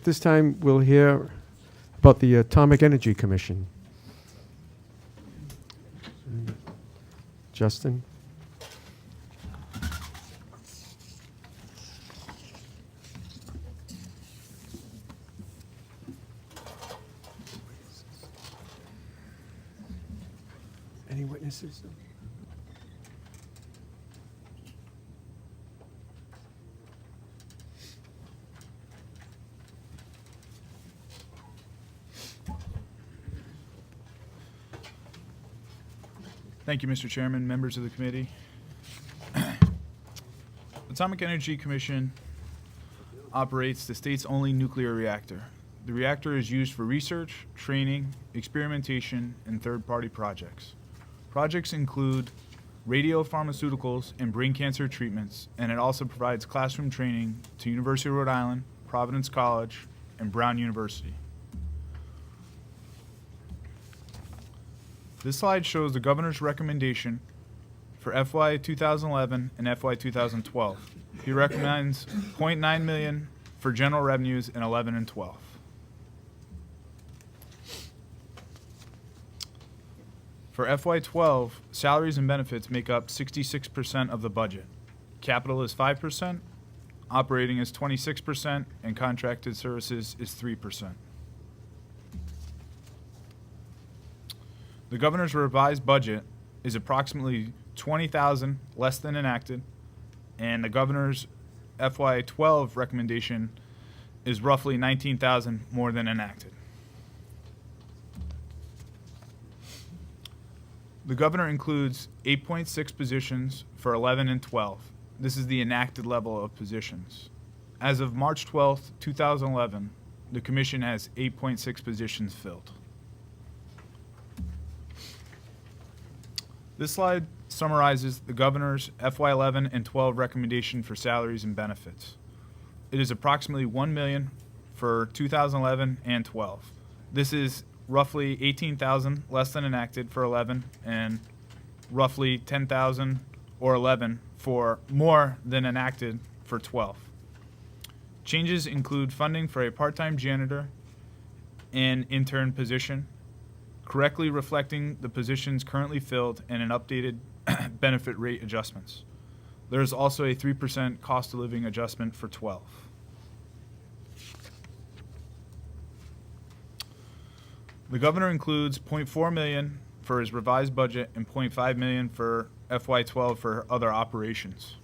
this time, we'll hear about the Atomic Energy Commission. Justin? Any witnesses? Thank you, Mr. Chairman, members of the committee. Atomic Energy Commission operates the state's only nuclear reactor. The reactor is used for research, training, experimentation, and third-party projects. Projects include radiopharmaceuticals and brain cancer treatments, and it also provides classroom training to University of Rhode Island, Providence College, and Brown University. This slide shows the governor's recommendation for FY 2011 and FY 2012. He recommends $0.9 million for general revenues in 11 and 12. For FY 12, salaries and benefits make up 66% of the budget. Capital is 5%, operating is 26%, and contracted services is 3%. The governor's revised budget is approximately $20,000 less than enacted, and the governor's FY 12 recommendation is roughly $19,000 more than enacted. The governor includes 8.6 positions for 11 and 12. This is the enacted level of positions. As of March 12th, 2011, the commission has 8.6 positions filled. This slide summarizes the governor's FY 11 and 12 recommendation for salaries and benefits. It is approximately $1 million for 2011 and 12. This is roughly $18,000 less than enacted for 11 and roughly $10,000 or 11 for more than enacted for 12. Changes include funding for a part-time janitor and intern position, correctly reflecting the positions currently filled, and an updated benefit rate adjustments. There is also a 3% cost of living adjustment for 12. The governor includes $0.4 million for his revised budget and $0.5 million for FY 12 for other operations.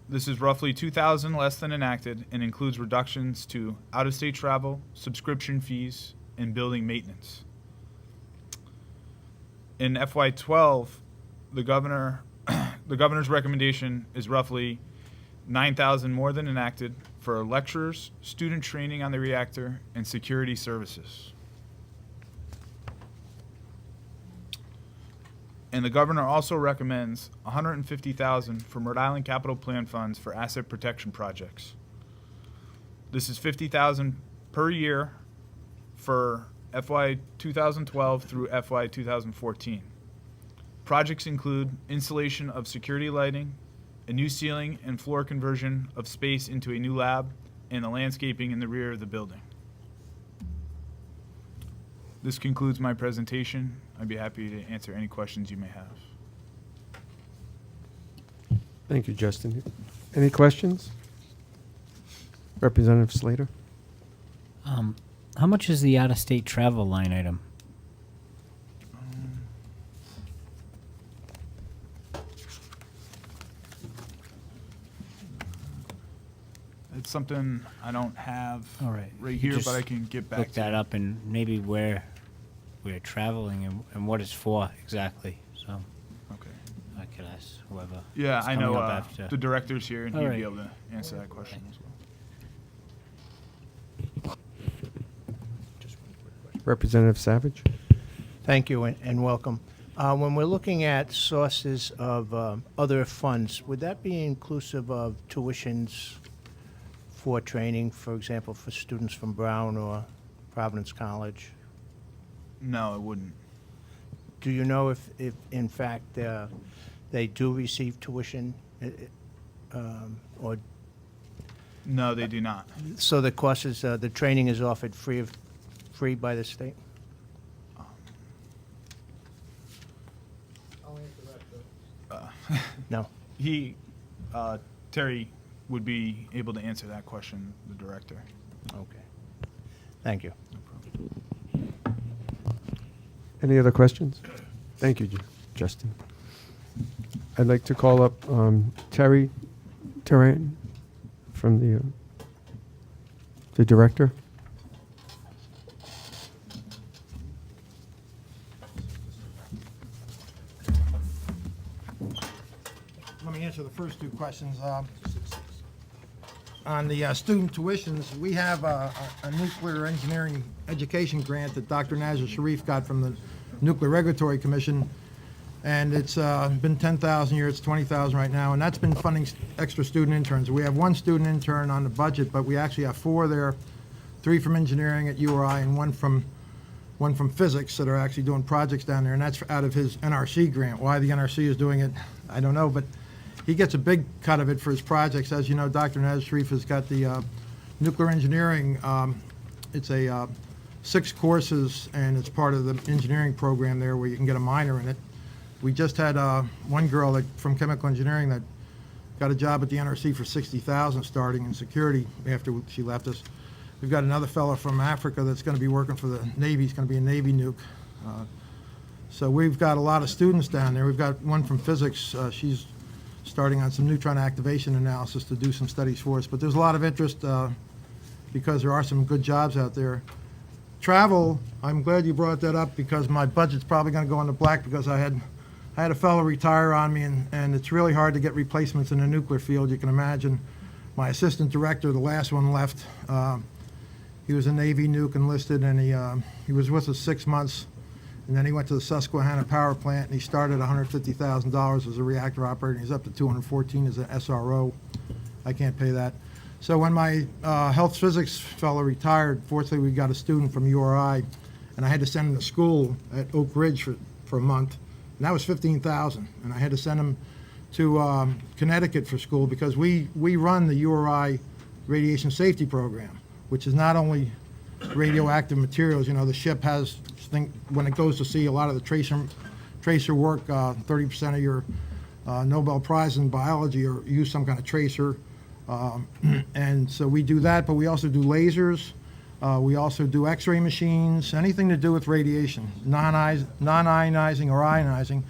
This is roughly $2,000 less than enacted and includes reductions to out-of-state travel, subscription fees, and building maintenance. In FY 12, the governor's recommendation is roughly $9,000 more than enacted for lecturers, student training on the reactor, and security services. And the governor also recommends $150,000 from Rhode Island Capital Plan funds for asset protection projects. This is $50,000 per year for FY 2012 through FY 2014. Projects include installation of security lighting, a new ceiling and floor conversion of space into a new lab, and the landscaping in the rear of the building. This concludes my presentation. I'd be happy to answer any questions you may have. Thank you, Justin. Any questions? Representative Slater? How much is the out-of-state travel line item? It's something I don't have All right. right You here, just but I can get back Look to that you. up and maybe where we're traveling and what it's for exactly. So Okay. I could ask whoever. Yeah, is I coming know up after. the director's here, and All he'd right. be able to answer that question as well. Representative Savage? Thank you and welcome. When we're looking at sources of other funds, would that be inclusive of tuitions for training, for example, for students from Brown or Providence College? No, it wouldn't. Do you know if in fact they do receive tuition, or No, they do not. So the cost is, the training is offered free by the state? No. Terry would be able to answer that question, the director. Okay. Thank you. Any other questions? Thank you, Justin. I'd like to call up Terry Terrain from the director. Let me answer the first two questions. On the student tuitions, we have a nuclear engineering education grant that Dr. Nazar Sharif got from the Nuclear Regulatory Commission, and it's been $10,000 a year. It's $20,000 right now, and that's been funding extra student interns. We have one student intern on the budget, but we actually have 4 there, 3 from engineering at URI and one from physics that are actually doing projects down there, and that's out of his NRC grant. Why the NRC is doing it, I don't know, but he gets a big cut of it for his projects. As you know, Dr. Nazar Sharif has got the nuclear engineering. It's 6 courses, and it's part of the engineering program there where you can get a minor in it. We just had one girl from chemical engineering that got a job at the NRC for $60,000 starting in security after she left us. We've got another fellow from Africa that's going to be working for the Navy. He's going to be a Navy nuke. So we've got a lot of students down there. We've got one from physics. She's starting on some neutron activation analysis to do some studies for us. But there's a lot of interest because there are some good jobs out there. Travel, I'm glad you brought that up because my budget's probably going to go in the black because I had a fellow retire on me, and it's really hard to get replacements in the nuclear field. You can imagine. My assistant director, the last one left, he was a Navy nuke enlisted, and he was with us 6 months. And then he went to the Susquehanna power plant, and he started $150,000 as a reactor operator. He's up to $214 as an SRO. I can't pay that. So when my health physics fellow retired, fortunately we got a student from URI, and I had to send him to school at Oak Ridge for a month, and that was $15,000. And I had to send him to Connecticut for school because we run the URI radiation safety program, which is not only radioactive materials. You know, the ship has, when it goes to sea, a lot of the tracer work, 30% of your Nobel Prize in biology or use some kind of tracer. And so we do that, but we also do lasers. We also do X-ray machines, anything to do with radiation, non-ionizing or ionizing.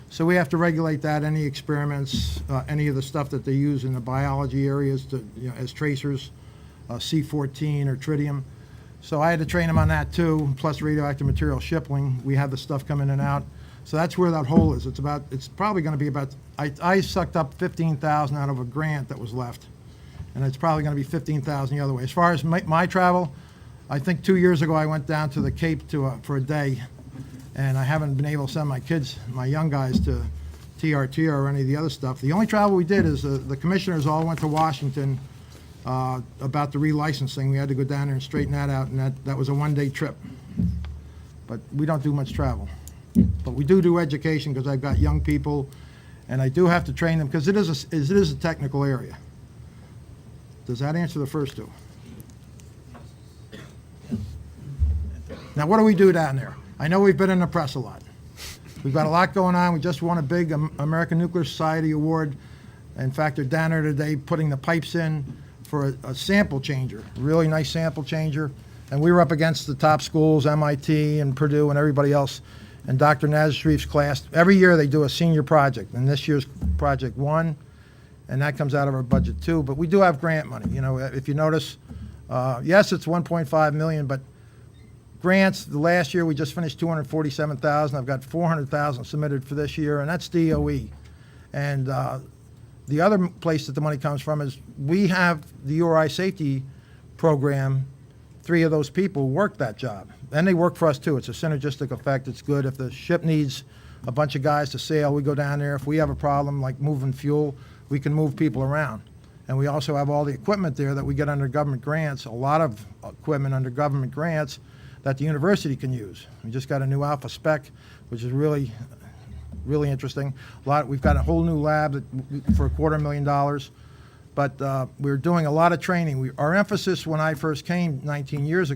So we have to regulate that, any experiments, any of the stuff that they use in the biology areas to, as tracers, C14 or tritium. So I had to train them on that too, plus radioactive material shipping. We have the stuff coming in and out. So that's where that hole is. It's probably going to be about, I sucked up $15,000 out of a grant that was left. And it's probably going to be $15,000 the other way. As far as my travel, I think 2 years ago I went down to the Cape for a day, and I haven't been able to send my kids, my young guys, to TRT or any of the other stuff. The only travel we did is the commissioners all went to Washington about the relicensing. We had to go down there and straighten that out, and that was a one-day trip. But we don't do much travel. But we do education because I've got young people, and I do have to train them because it is a technical area. Does that answer the first two? Now, what do we do down there? I know we've been in the press a lot. We've got a lot going on. We just won a big American Nuclear Society award. In fact, they're down there today putting the pipes in for a sample changer, a really nice sample changer. And we were up against the top schools, MIT and Purdue and everybody else. And Dr. Nazar Sharif's class, every year they do a senior project. And this year's project won, and that comes out of our budget too. But we do have grant money. You know, if you notice, yes, it's $1.5 million, but grants, the last year we just finished $247,000. I've got $400,000 submitted for this year, and that's DOE. And the other place that the money comes from is we have the URI safety program. 3 of those people work that job, and they work for us too. It's a synergistic effect. It's good. If the ship needs a bunch of guys to sail, we go down there. If we have a problem like moving fuel, we can move people around. And we also have all the equipment there that we get under government grants, a lot of equipment under government grants that the university can use. We just got a new Alpha Spec, which is really interesting. We've got a whole new lab for $250,000. but we're doing a lot of training. Our emphasis when I first came 19 years ago